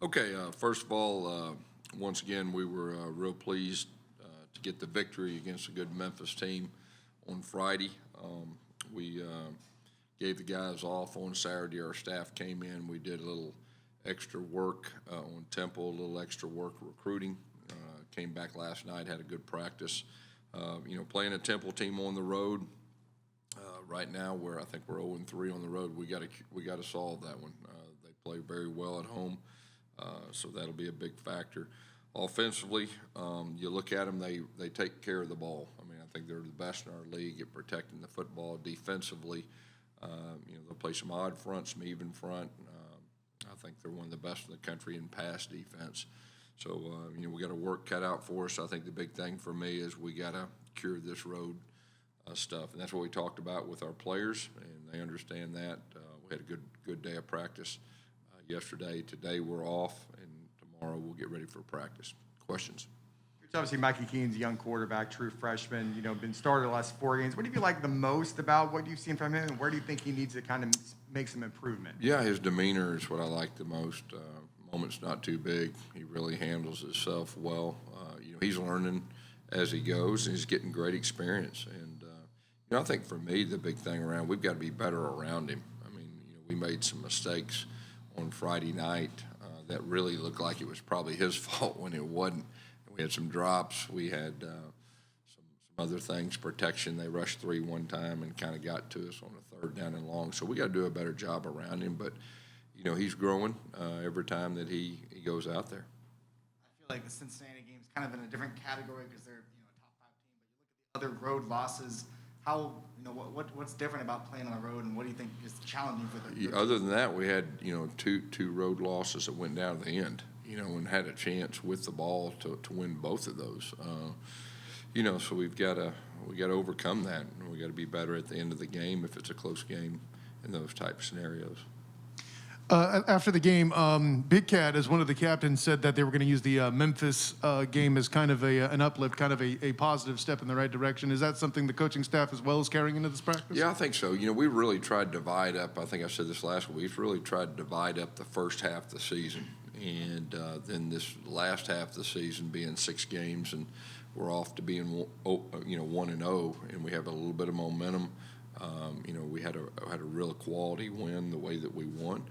Okay, first of all, once again, we were real pleased to get the victory against a good Memphis team on Friday. We gave the guys off on Saturday. Our staff came in. We did a little extra work on Temple, a little extra work recruiting. Came back last night, had a good practice. Playing a Temple team on the road right now, where I think we're 0-3 on the road, we got to solve that one. They play very well at home. So that'll be a big factor. Offensively, you look at them, they take care of the ball. I mean, I think they're the best in our league at protecting the football. Defensively, they'll play some odd front, some even front. I think they're one of the best in the country in pass defense. So, we got a work cut out for us. I think the big thing for me is we got to cure this road stuff. And that's what we talked about with our players, and they understand that. We had a good day of practice yesterday. Today we're off, and tomorrow we'll get ready for practice. Questions? Obviously, Mikey Keane's a young quarterback, true freshman, been started the last 4 games. What do you like the most about what you've seen from him, and where do you think he needs to kind of make some improvement? Yeah, his demeanor is what I like the most. Moment's not too big. He really handles himself well. He's learning as he goes, and he's getting great experience. And, I think for me, the big thing around, we've got to be better around him. I mean, we made some mistakes on Friday night that really looked like it was probably his fault when it wasn't. We had some drops. We had some other things, protection. They rushed 3 one time and kind of got to us on a 3rd down and long. So we got to do a better job around him. But, he's growing every time that he goes out there. I feel like the Cincinnati game is kind of in a different category because they're a top 5 team. But you look at the other road losses. How what's different about playing on the road, and what do you think is challenging for the other than that, we had two road losses that went down to the end, and had a chance with the ball to win both of those. So we got to overcome that, and we got to be better at the end of the game if it's a close game in those type of scenarios. After the game, Big Cat, as one of the captains, said that they were going to use the Memphis game as kind of an uplift, kind of a positive step in the right direction. Is that something the coaching staff as well is carrying into this practice? Yeah, I think so. We really tried to divide up, I think I said this last week, we've really tried to divide up the first half of the season. And then this last half of the season being 6 games, and we're off to being 1-0, and we have a little bit of momentum. We had a real quality win the way that we won.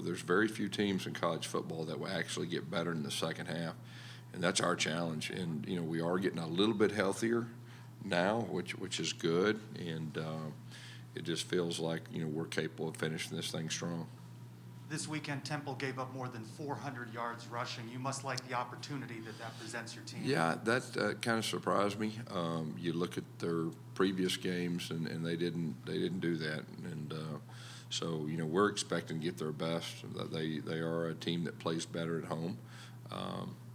There's very few teams in college football that will actually get better in the second half, and that's our challenge. And we are getting a little bit healthier now, which is good, and it just feels like we're capable of finishing this thing strong. This weekend, Temple gave up more than 400 yards rushing. You must like the opportunity that presents your team. Yeah, that kind of surprised me. You look at their previous games, and they didn't do that. And so we're expecting to get their best. They are a team that plays better at home.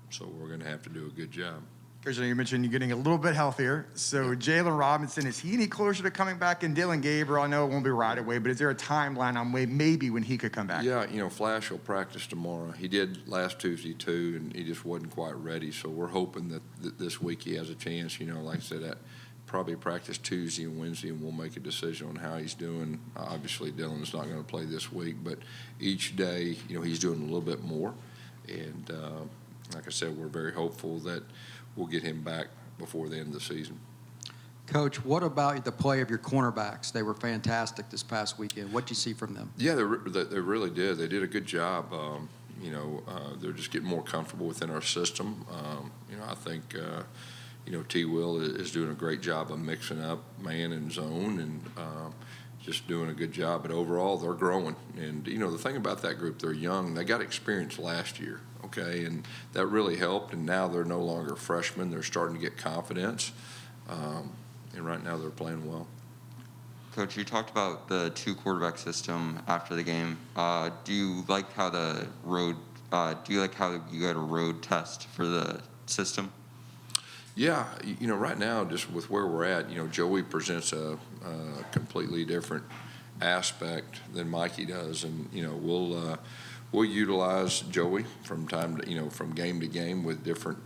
So we're going to have to do a good job. Coach, you mentioned you're getting a little bit healthier. So Jalen Robinson, is he any closer to coming back? And Dylan Gabriel, I know it won't be right away, but is there a timeline on maybe when he could come back? Yeah, Flash will practice tomorrow. He did last Tuesday too, and he just wasn't quite ready. So we're hoping that this week he has a chance. Like I said, that probably practice Tuesday and Wednesday, and we'll make a decision on how he's doing. Obviously, Dylan's not going to play this week, but each day, he's doing a little bit more. And like I said, we're very hopeful that we'll get him back before the end of the season. Coach, what about the play of your cornerbacks? They were fantastic this past weekend. What did you see from them? Yeah, they really did. They did a good job. They're just getting more comfortable within our system. I think, T. Will is doing a great job of mixing up man and zone and just doing a good job. But overall, they're growing. And, the thing about that group, they're young. They got experience last year. Okay, and that really helped, and now they're no longer freshmen. They're starting to get confidence, and right now they're playing well. Coach, you talked about the 2-quarterback system after the game. Do you like how you got a road test for the system? Yeah, right now, just with where we're at, Joey presents a completely different aspect than Mikey does, and we'll utilize Joey from from game to game with different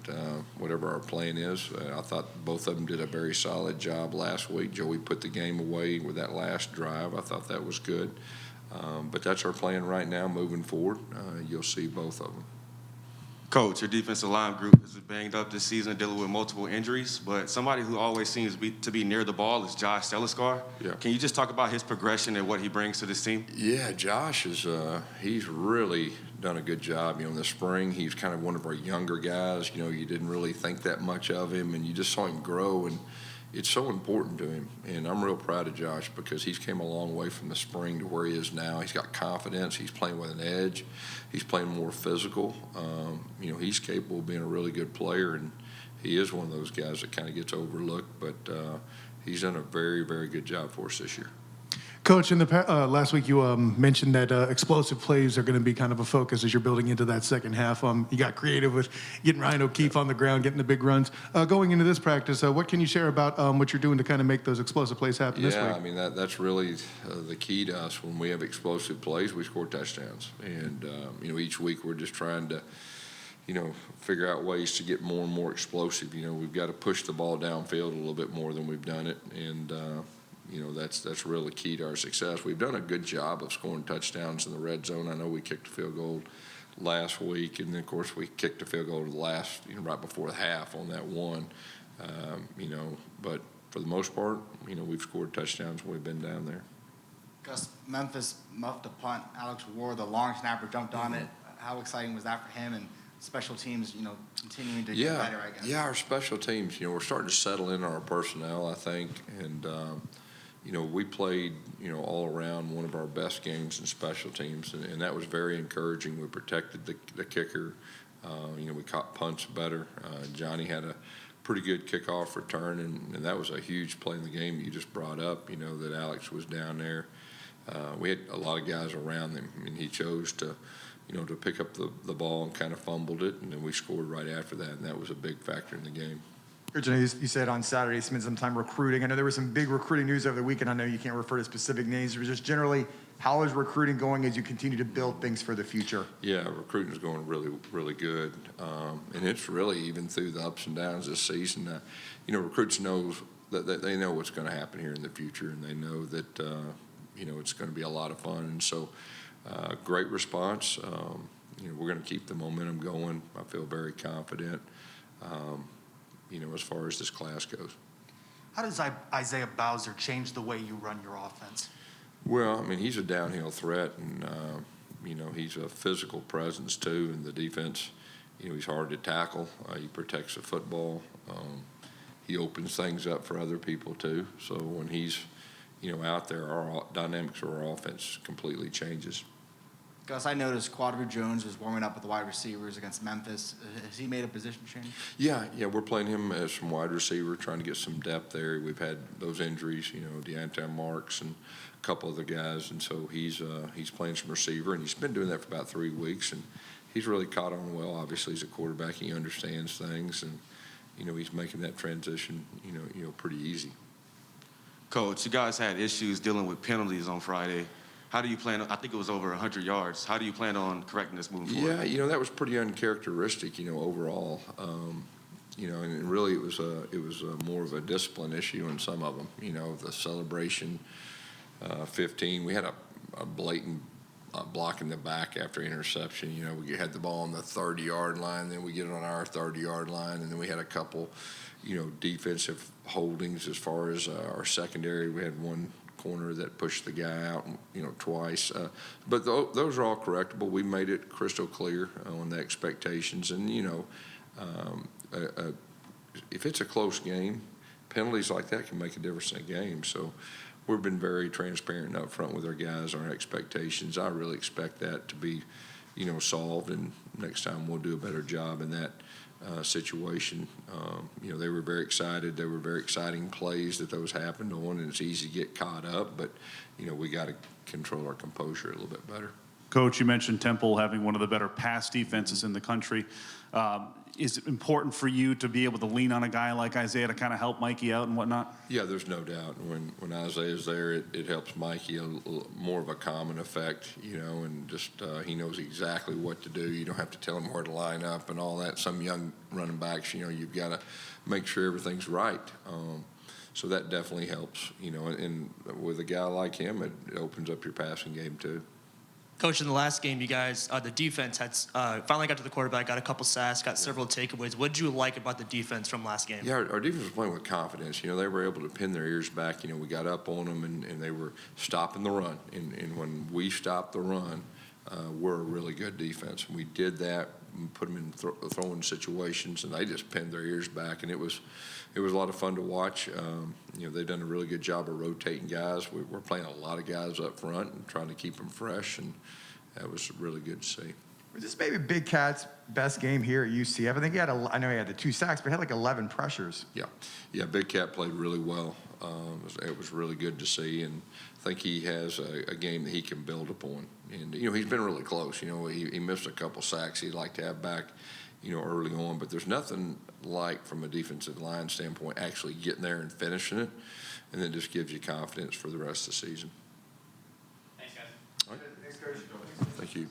whatever our plan is. I thought both of them did a very solid job last week. Joey put the game away with that last drive. I thought that was good. But that's our plan right now moving forward. You'll see both of them. Coach, your defensive line group is banged up this season, dealing with multiple injuries, but somebody who always seems to be near the ball is Josh Seliscar. Yeah. Can you just talk about his progression and what he brings to this team? Yeah, Josh is he's really done a good job. In the spring, he's kind of one of our younger guys. You didn't really think that much of him, and you just saw him grow, and it's so important to him. And I'm real proud of Josh because he's came a long way from the spring to where he is now. He's got confidence. He's playing with an edge. He's playing more physical. He's capable of being a really good player, and he is one of those guys that kind of gets overlooked, but he's done a very, very good job for us this year. Coach, in the last week you mentioned that explosive plays are going to be kind of a focus as you're building into that second half. You got creative with getting Ryan O'Keefe on the ground, getting the big runs. Going into this practice, what can you share about what you're doing to kind of make those explosive plays happen this week? Yeah, I mean, that's really the key to us. When we have explosive plays, we score touchdowns. And, each week we're just trying to, figure out ways to get more and more explosive. We've got to push the ball downfield a little bit more than we've done it. And, that's really key to our success. We've done a good job of scoring touchdowns in the red zone. I know we kicked a field goal last week, and then, of course, we kicked a field goal right before the half on that one. But for the most part, we've scored touchdowns when we've been down there. Gus, Memphis muffed a punt. Alex Ward, the long snapper, jumped on it. How exciting was that for him? And special teams, continuing to get better, I guess. Yeah, our special teams, we're starting to settle in on our personnel, I think. And, we played, all around one of our best games in special teams, and that was very encouraging. We protected the kicker. We caught punts better. Johnny had a pretty good kickoff return, and that was a huge play in the game you just brought up, that Alex was down there. We had a lot of guys around him, and he chose to pick up the ball and kind of fumbled it, and then we scored right after that, and that was a big factor in the game. Coach, I know you said on Saturday you spent some time recruiting. I know there was some big recruiting news over the weekend. I know you can't refer to specific names, but just generally, how is recruiting going as you continue to build things for the future? Yeah, recruiting is going really, really good, and it's really even through the ups and downs this season. Recruits know that they know what's going to happen here in the future, and they know that it's going to be a lot of fun. And so, great response. We're going to keep the momentum going. I feel very confident. As far as this class goes. How does Isaiah Bowser change the way you run your offense? Well, I mean, he's a downhill threat, and, he's a physical presence, too, in the defense. He's hard to tackle. He protects the football. He opens things up for other people, too. So when he's, out there, our dynamics of our offense completely changes. Gus, I noticed Quadri Jones was warming up with the wide receivers against Memphis. Has he made a position change? Yeah, we're playing him as some wide receiver, trying to get some depth there. We've had those injuries, Deontay Marks and a couple other guys, and so he's playing some receiver, and he's been doing that for about 3 weeks, and he's really caught on well. Obviously, he's a quarterback; he understands things, and he's making that transition, pretty easy. Coach, you guys had issues dealing with penalties on Friday. How do you plan? I think it was over 100 yards. How do you plan on correcting this moving forward? Yeah, that was pretty uncharacteristic, overall. And really it was more of a discipline issue in some of them. The celebration, 15. We had a blatant block in the back after interception. We had the ball on the 30-yard line, then we get it on our 30-yard line, and then we had a couple, defensive holdings as far as our secondary. We had one corner that pushed the guy out, twice. But those are all correctable. We made it crystal clear on the expectations. And, if it's a close game, penalties like that can make a difference in a game. So we've been very transparent and upfront with our guys on our expectations. I really expect that to be, solved, and next time we'll do a better job in that situation. They were very excited. They were very exciting plays that those happened on, and it's easy to get caught up, but, we got to control our composure a little bit better. Coach, you mentioned Temple having one of the better pass defenses in the country. Is it important for you to be able to lean on a guy like Isaiah to kind of help Mikey out and whatnot? Yeah, there's no doubt. When Isaiah's there, it helps Mikey more of a common effect, and just he knows exactly what to do. You don't have to tell him where to line up and all that. Some young running backs, you've got to make sure everything's right. So that definitely helps, you know, and with a guy like him, it opens up your passing game too. Coach, in the last game, you guys, the defense had finally got to the quarterback, got a couple sacks, got several takeaways. What did you like about the defense from last game? Yeah, our defense was playing with confidence. You know, they were able to pin their ears back. You know, we got up on them, and they were stopping the run. And when we stopped the run, we're a really good defense. And we did that, and put them in throwing situations, and they just pinned their ears back. And it was a lot of fun to watch. You know, they've done a really good job of rotating guys. We're playing a lot of guys up front and trying to keep them fresh, and that was really good to see. Was this maybe Big Cat's best game here at UCF? I think I know he had the 2 sacks, but he had like 11 pressures. Yeah, Big Cat played really well. It was really good to see, and I think he has a game that he can build upon. And, you know, he's been really close. You know, he missed a couple sacks he'd like to have back, you know, early on, but there's nothing like, from a defensive line standpoint, actually getting there and finishing it, and then just gives you confidence for the rest of the season. Thanks, guys. All right. Thank you.